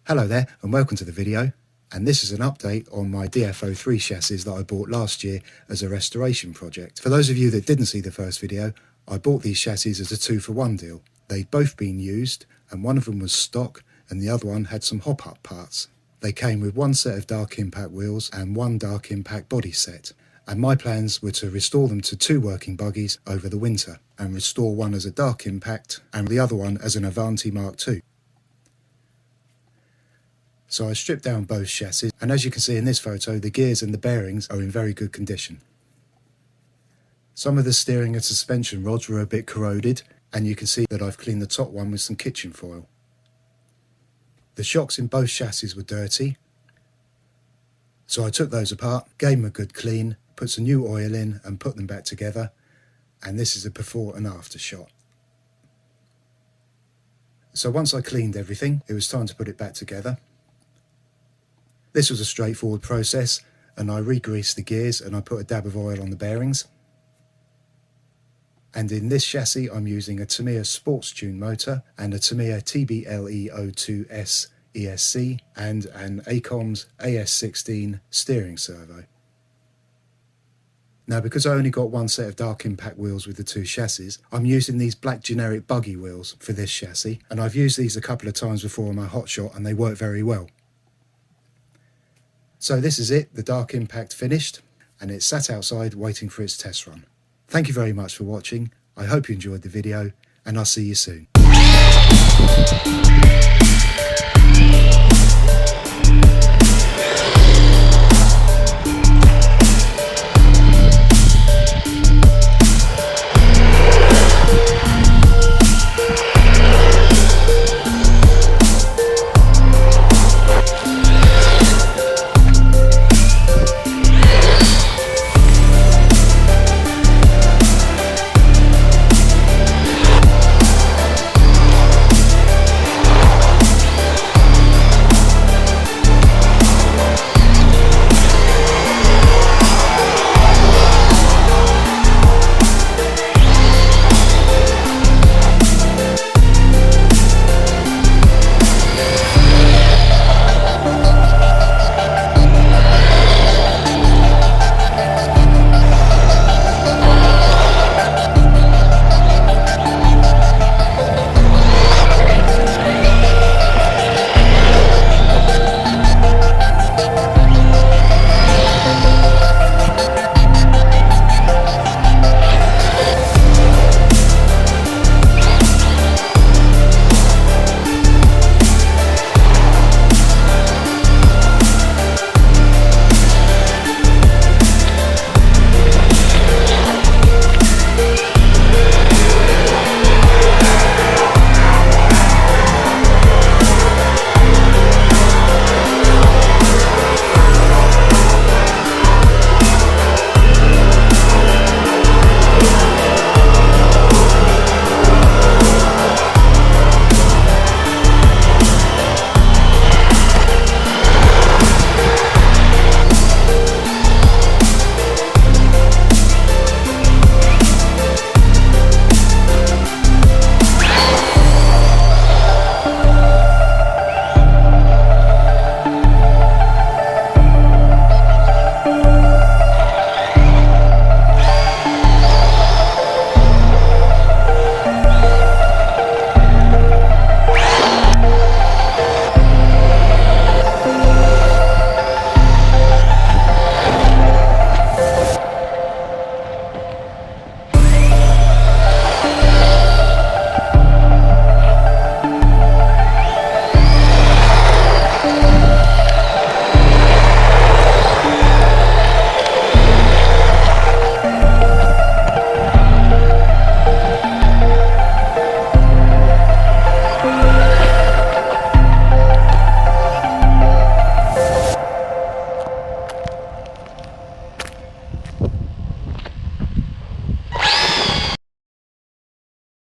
Hello there and welcome to the video, and this is an update on my DF03 chassis that I bought last year as a restoration project. For those of you that didn't see the first video, I bought these chassis as a 2-for-1 deal. They'd both been used and one of them was stock and the other one had some hop-up parts. They came with one set of dark impact wheels and one dark impact body set, and my plans were to restore them to 2 working buggies over the winter and restore one as a dark impact and the other one as an Avanti Mark II. So I stripped down both chassis, and as you can see in this photo, the gears and the bearings are in very good condition. Some of the steering and suspension rods were a bit corroded, and you can see that I've cleaned the top one with some kitchen foil. The shocks in both chassis were dirty, so I took those apart, gave them a good clean, put some new oil in and put them back together, and this is a before and after shot. So once I cleaned everything, it was time to put it back together. This was a straightforward process, and I re-greased the gears and I put a dab of oil on the bearings. And in this chassis I'm using a Tamiya Sports Tune motor and a Tamiya TBLE02S ESC and an ACOMS AS16 steering servo. Now, because I only got one set of dark impact wheels with the 2 chassis, I'm using these black generic buggy wheels for this chassis, and I've used these a couple of times before on my hotshot and they work very well. So this is it, the dark impact finished, and it's sat outside waiting for its test run. Thank you very much for watching. I hope you enjoyed the video, and I'll see you soon.